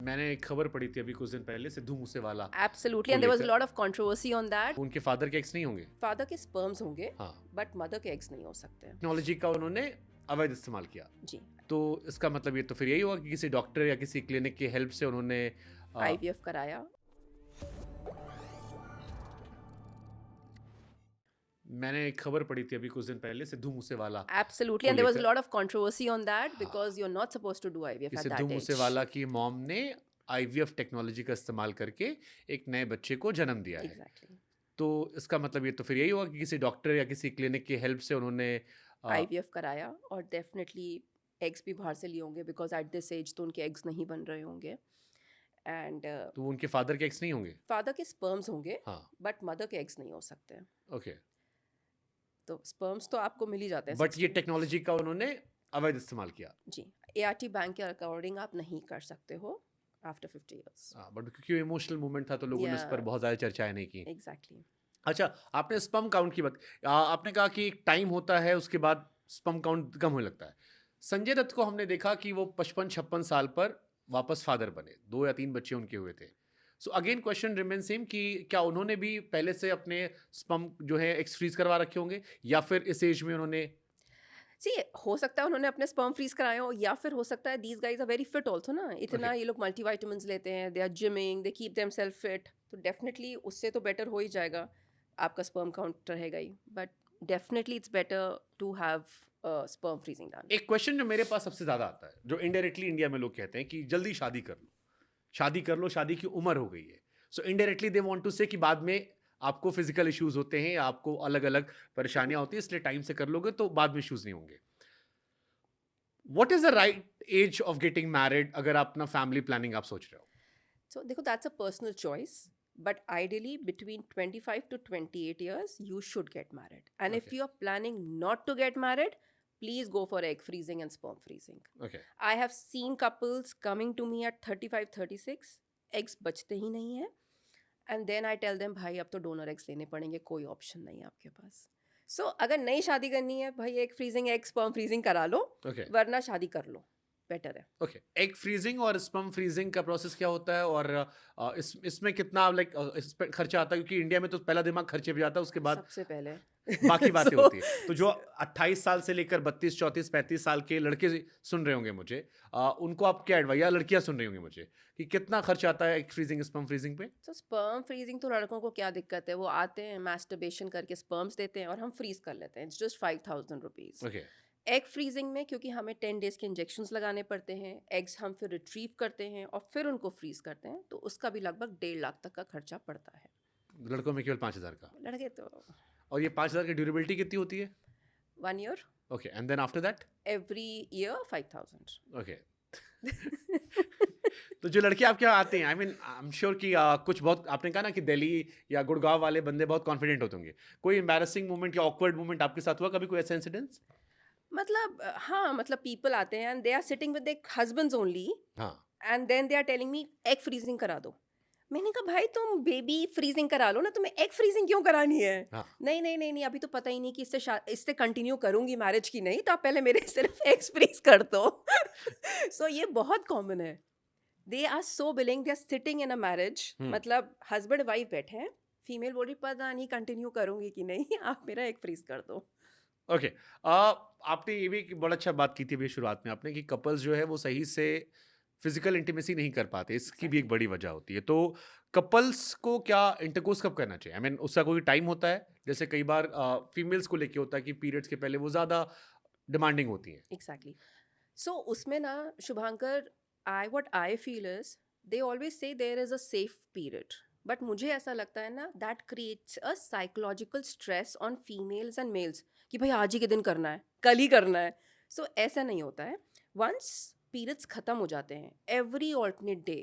मैंने एक खबर पढ़ी थी अभी कुछ दिन पहले, सिद्धू मूसेवाला Absolutely, को and there was a लेकर। lot of controversy on that. उनके फादर के एक्स नहीं होंगे? फादर के स्पर्म्स होंगे हाँ। बट मदर के एग्स नहीं हो सकते. टेक्नोलॉजी का उन्होंने अवैध इस्तेमाल किया, जी. तो इसका मतलब ये तो फिर यही हुआ कि किसी डॉक्टर या किसी क्लिनिक की हेल्प से उन्होंने IVF कराया. मैंने एक खबर पढ़ी थी अभी कुछ दिन पहले, सिद्धू मूसेवाला Absolutely, को and there was a लेकर। lot of controversy on that हाँ। because you're not supposed to do IVF कि at Sidhu that age. Moosewala की मॉम ने आईवीएफ टेक्नोलॉजी का इस्तेमाल करके एक नए बच्चे को जन्म दिया है। Exactly. तो इसका मतलब ये तो फिर यही हुआ कि किसी डॉक्टर या किसी क्लिनिक की हेल्प से उन्होंने IVF कराया और डेफिनेटली एग्स भी बाहर से लिए होंगे बिकॉज एट दिस एज तो उनके एग्स नहीं बन रहे होंगे. एंड तो उनके फादर के एक्स नहीं होंगे? फादर के स्पर्म्स होंगे हाँ। बट मदर के एग्स नहीं हो सकते. ओके, तो स्पर्म्स तो आपको मिल ही जाते हैं. बट ये टेक्नोलॉजी का उन्होंने अवैध इस्तेमाल किया। जी. ART बैंक के अकॉर्डिंग आप नहीं कर सकते हो आफ्टर 50 years. बट क्योंकि इमोशनल मूवमेंट था तो लोगों ने उस पर Yeah. बहुत ज़्यादा चर्चाएं नहीं की। एग्जैक्टली. अच्छा, आपने स्पर्म काउंट की बात, आपने कहा कि एक टाइम होता है उसके बाद स्पर्म काउंट कम होने लगता है। संजय दत्त को हमने देखा कि वो 55-56 साल पर वापस फादर बने, 2 या 3 बच्चे उनके हुए थे। So again question remain same कि क्या उन्होंने भी पहले से अपने स्पर्म जो है एक्स फ्रीज करवा रखे होंगे, या फिर इस एज में उन्होंने सी हो सकता है उन्होंने अपने स्पर्म फ्रीज कराए हो या फिर हो सकता है these guys are very fit also ना. इतना Okay. ये लोग मल्टीविटामिन्स लेते हैं, they are gyming, they keep themselves fit, तो डेफिनेटली उससे तो बेटर हो ही जाएगा. आपका स्पर्म काउंट रहेगा ही, but definitely it's better to have sperm freezing done. एक क्वेश्चन जो मेरे पास सबसे ज्यादा आता है, जो इनडायरेक्टली इंडिया में लोग कहते हैं कि जल्दी शादी कर लो, शादी कर लो, शादी की उम्र हो गई है। So indirectly they want to say कि बाद में आपको फिजिकल इश्यूज होते हैं, आपको अलग अलग परेशानियां होती हैं, इसलिए टाइम से कर लोगे तो बाद में इश्यूज नहीं होंगे। What is the right age of getting married अगर आप अपना फैमिली प्लानिंग आप सोच रहे हो? So देखो that's a personal choice, but ideally between 25 to 28 years you should get married. And if Okay. you are planning not to get married, please go for egg freezing and sperm freezing. Okay. I have seen couples coming to me at 35 36, eggs बचते ही नहीं है, and then I tell them भाई अब तो donor eggs लेने पड़ेंगे, कोई option नहीं है आपके पास. So अगर नई शादी करनी है भाई egg freezing egg sperm freezing करा लो, Okay. वरना शादी कर लो, बेटर है. ओके, एग फ्रीजिंग और स्पर्म फ्रीजिंग का प्रोसेस क्या होता है, और इसमें कितना लाइक इस पे खर्चा आता है? क्योंकि इंडिया में तो पहला दिमाग खर्चे पे जाता है, उसके बाद सबसे पहले बाकी बातें So- होती है। तो जो 28 साल से लेकर 32, 34, 35 साल के लड़के सुन रहे होंगे मुझे, उनको आप क्या एडवाइस, या लड़कियां सुन रही होंगी मुझे, कि कितना खर्च आता है एग फ्रीजिंग स्पर्म फ्रीजिंग पे? तो स्पर्म फ्रीजिंग तो लड़कों को क्या दिक्कत है, वो आते हैं मैस्टरबेशन करके स्पर्म्स देते हैं और हम फ्रीज कर लेते हैं. It's just 5,000 rupees. Okay, egg freezing में क्योंकि हमें 10 डेज के इंजेक्शंस लगाने पड़ते हैं, एग्स हम फिर रिट्रीव करते हैं और फिर उनको फ्रीज करते हैं, तो उसका भी लगभग 1.5 लाख तक का खर्चा पड़ता है. लड़कों में केवल 5,000 का, लड़के तो और ये 5,000 की ड्यूरेबिलिटी कितनी होती है? 1 year, okay, and then after that? every year 5,000. Okay. तो जो लड़के आपके यहाँ आते हैं, I mean I am sure कि कुछ बहुत, आपने कहा ना कि दिल्ली या गुड़गांव वाले बंदे बहुत कॉन्फिडेंट होते होंगे, कोई एम्बैरेसिंग मोमेंट या ऑकवर्ड मोमेंट आपके साथ हुआ कभी, कोई ऐसा इंसिडेंस? मतलब हाँ, मतलब पीपल आते हैं and they are sitting with their husbands only हाँ। And then they are telling me egg freezing करा दो. मैंने कहा भाई तुम बेबी फ्रीजिंग करा लो ना, तुम्हें एग फ्रीजिंग क्यों करानी है? हाँ। नहीं नहीं नहीं नहीं, अभी तो पता ही नहीं कि इससे कंटिन्यू करूंगी मैरिज की नहीं, तो आप पहले मेरे सिर्फ एग्स फ्रीज कर दो. सो ये बहुत कॉमन है. They are so billing, they are sitting in a marriage, मतलब हस्बैंड वाइफ बैठे हैं, फीमेल बोल रही पता नहीं कंटिन्यू करूंगी कि नहीं, आप मेरा एग फ्रीज कर दो. ओके, आपने ये भी बड़ा अच्छा बात की थी अभी शुरुआत में आपने, कि कपल्स जो है वो सही से फिजिकल इंटीमेसी नहीं कर पाते, इसकी भी एक बड़ी वजह होती है। तो कपल्स को क्या इंटरकोर्स कब करना चाहिए? आई मीन उसका कोई टाइम होता है? जैसे कई बार फीमेल्स को लेके होता है कि पीरियड्स के पहले वो ज़्यादा डिमांडिंग होती हैं। एग्जैक्टली. सो उसमें ना Shubhankar, what I feel is they always say there is a safe period, but मुझे ऐसा लगता है ना that creates a psychological stress on females and males कि भाई आज ही के दिन करना है, कल ही करना है. So ऐसा नहीं होता है. Once periods खत्म हो जाते हैं, every alternate day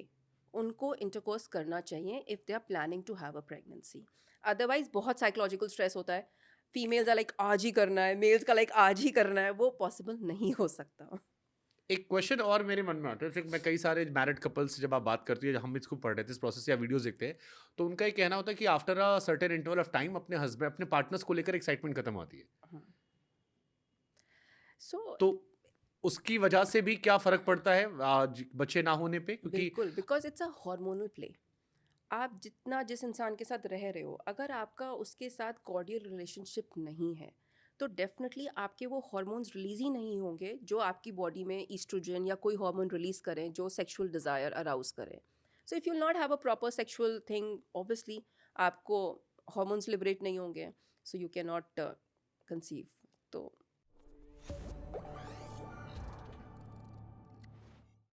उनको intercourse करना चाहिए if they are planning to have a pregnancy. Otherwise बहुत psychological stress होता है. Females are like आज ही करना है, males का like आज ही करना है, वो possible नहीं हो सकता. एक क्वेश्चन और मेरे मन में आता है, फिर मैं कई सारे मैरिड कपल्स से जब आप बात करती है, हम इसको पढ़ रहे थे इस प्रोसेस या वीडियोस देखते हैं, तो उनका ये कहना होता है कि after a certain interval of time अपने हस्बैंड, अपने पार्टनर्स को लेकर एक्साइटमेंट खत्म होती है. So तो उसकी वजह से भी क्या फ़र्क पड़ता है बच्चे ना होने पे? क्योंकि बिल्कुल, because it's a hormonal play. आप जितना जिस इंसान के साथ रह रहे हो, अगर आपका उसके साथ कॉर्डियल रिलेशनशिप नहीं है, तो डेफ़िनेटली आपके वो हार्मोन्स रिलीज़ ही नहीं होंगे, जो आपकी बॉडी में ईस्ट्रोजन या कोई हार्मोन रिलीज़ करें, जो सेक्सुअल डिज़ायर अराउज़ करें। So if you will not have a proper sexual thing, obviously आपको हार्मोन्स लिबरेट नहीं होंगे, so you can not conceive. तो